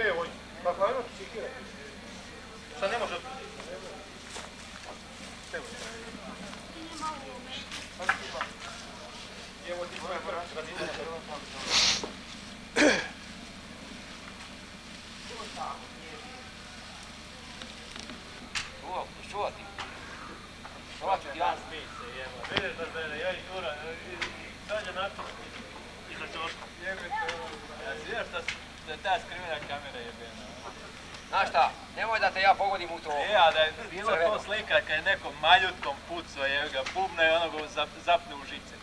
Evo, tako ajmo ti sikiraj. Šta ne može... Evo ti svoje prvi razine. Čuva ti? Čuva ti ja? Vidiš da žene, ja i Jura, sad je napisano iza čoška. Znaš da je ta skrivena kamera jebena. Znaš šta, nemoj da te ja pogodim u to. A da je bilo to slika kad je nekom maljutkom pucao je ga bubna i ono ga zapne u žice.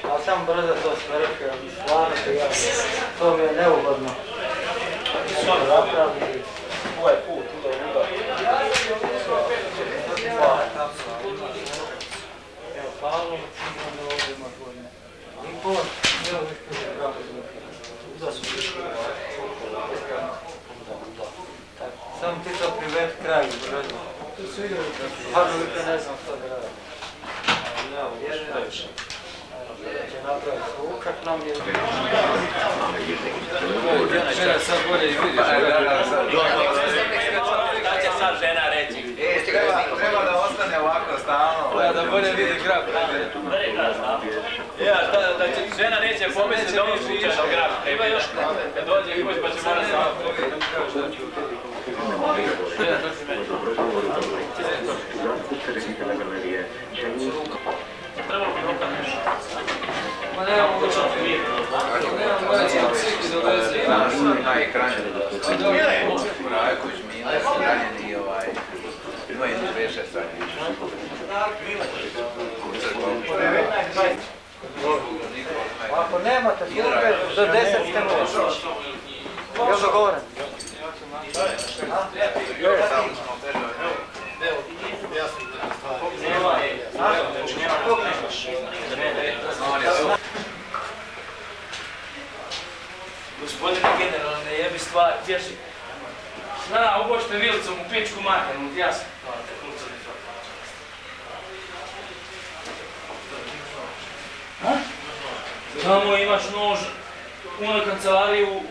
A sam brzo to smrke, stvarno to mi je neugodno. Ovaj put, evo, Pavlo, onda ovdje ima godine. I pol, evo viš da su višli samo ti to priveti kraju, brzo. Hvala uvijek ne znam što da radim. Će napraviti svukak nam je... Žena sad bolje i vidiš. Šta će sad žena reći? Treba da ostane ovako stalno. Da bolje vidi grab. Da će žena neće pomisliti da ono slučajno grab. Ima još kad dođe i kuć pa će morati samo. Trebalo bi nokad nešto. Ma nema mogućnost vidjeti. Nema mogućnost ciki do veze. Na ekranu. Rajković, Milas, ranjeni i ovaj... Ima jedno veše stanje. Ako nemate službe, do 10 ste moći. Jel dogovoren? Gospodine generalne, ne jebi stvar, tješi. Zna, ubočite vilicom u pičku maternu, ja sam. Tamo imaš nož, u onoj kancelariji u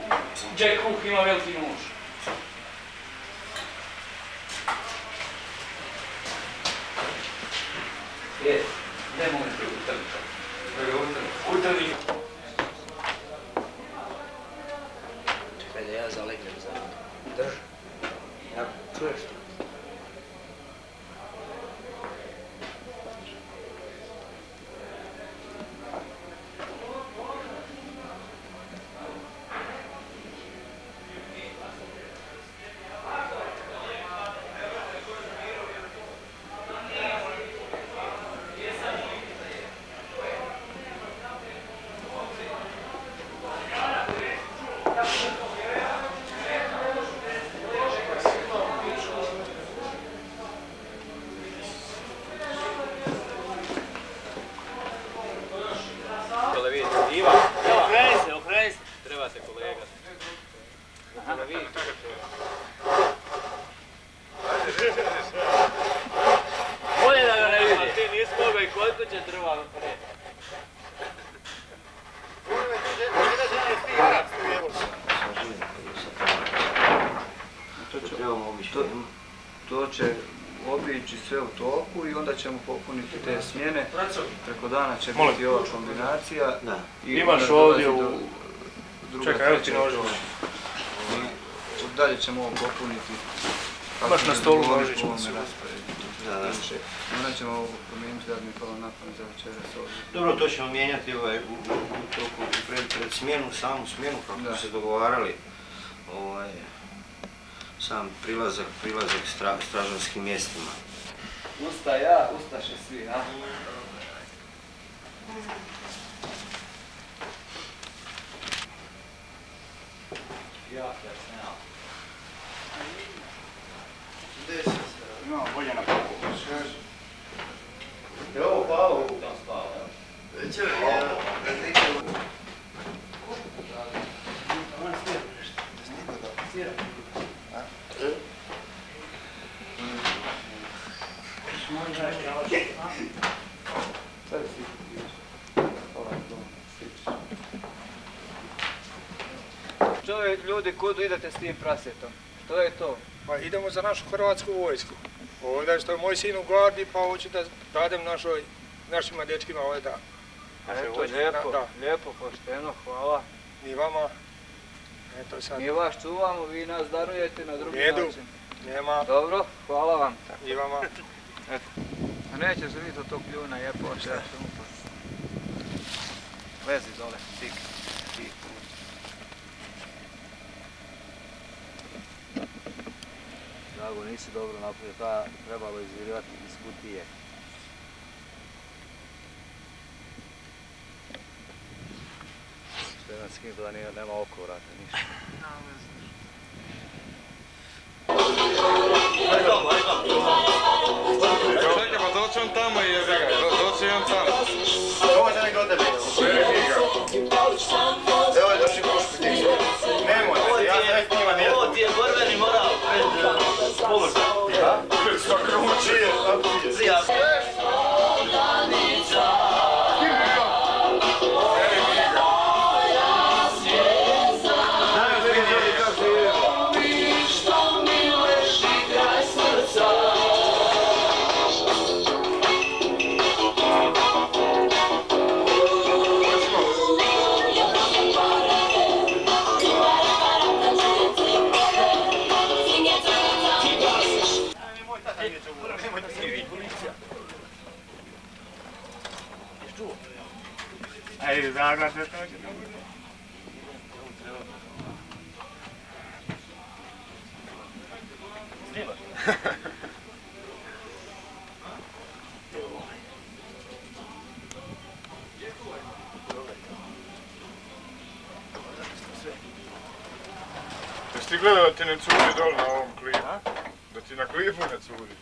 Jack Hook ima veliki nož. Ne mogu te utrniti. Utrni. Čekaj da ja zalegnem za drž. Ja, čuješ ti? Trebate kolega. Bolje da ga ne vidi. A ti nisi mogao i koliko će drva pre. To će obići sve u toku i onda ćemo popuniti te smjene. Preko dana će biti ova kombinacija. Imaš ovdje u... Čekaj, evo ti nožić. Dalje ćemo ovo popuniti. Imaš na stolu nožić. Onda ćemo ovo promijeniti da bi mi palo na pamet za večeras ovdje. Dobro, to ćemo mijenjati u toku pred smjenu, samu smjenu kako se dogovarali. Sam prilazak stražarskim mjestima. Usta ja, ustaše svi, a? Imamo bolje na papu. Evo, Pavo, tam spava. Već je Ljudi, kud idete s tim prasetom? Što je to? Pa idemo za našu hrvatsku vojsku. Ovdje što je moj sin u gardi, pa hoću da dadem našima dečkima ovaj dan. Eto, lijepo, pošteno, hvala. I vama. Eto sad. Mi vas čuvamo, vi nas darujete na drugi način. Nema. Dobro, hvala vam. I vama. Eto. A neće se vidjeti od tog kljuna, je počeo. Lezi dole, tik. Drago, nisi dobro napravio, trebalo izvirivati iz kutije. Što je nas skinuto da nema oko vrata, ništa. Čekaj, pa doći on tamo i jebe ga, doći on tamo. Dođe nek do tebe. Evo je došli pušku ti. Nemoj, ja sve s njima nijedno. Ovo ti je borbeni moral pred pomoćom. Ja? Svaka uči je. Ajde, zaglas se to će dobro. Snimaš? Jesi ti gledao da ti ne curi dole na ovom klifu? Da ti na klifu ne curi?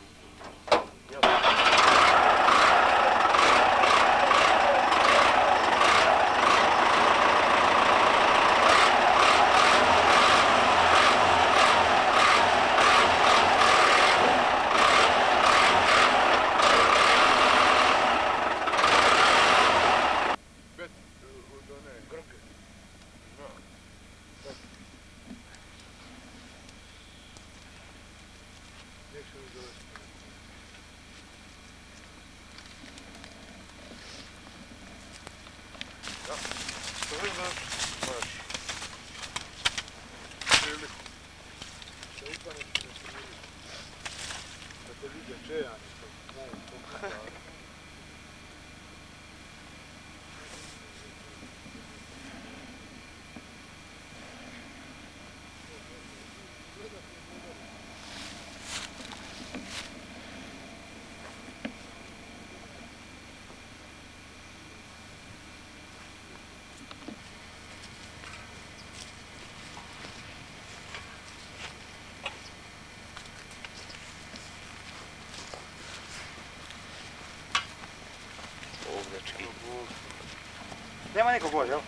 Nema nikog ovdje, jel?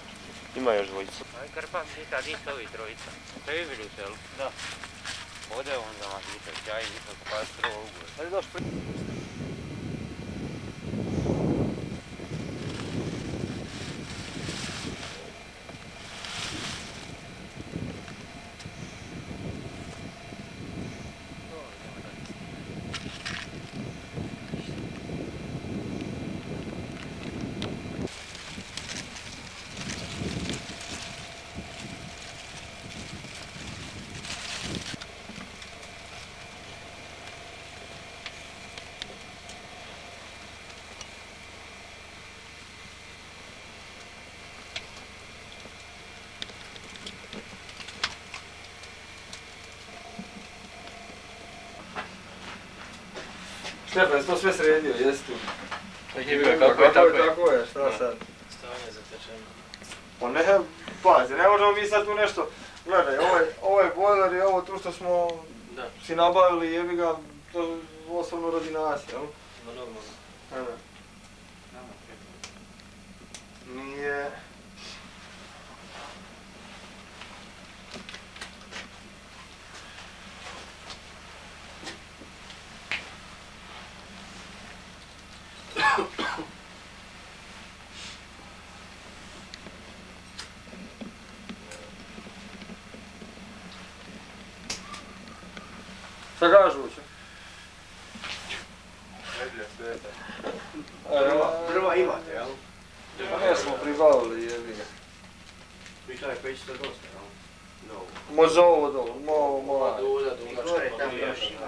Ima još dvojica. Krpan nikad nisu ovi trojica. Ste vi bili u selu? Da. Ode on za nas nikad, ja i nisam pa prvo ugovor. Ali došli pri... Štefan, jesi to sve sredio, jesi tu? Kako je, šta sad? Stavanje zatečeno. Pa ne, pazi, ne možemo mi sad tu nešto, gledaj, ovo je bojler i ovo tu što smo si nabavili, jebi ga, to osobno radi nas, jel? Ma normalno. Nije... Šta kažu uče? Drva imate, jel? Pa ne smo pribavili jebi ga. Vi taj pećite dosta, jel? No. Može ovo dolo, Duda, I gore tamo još ima.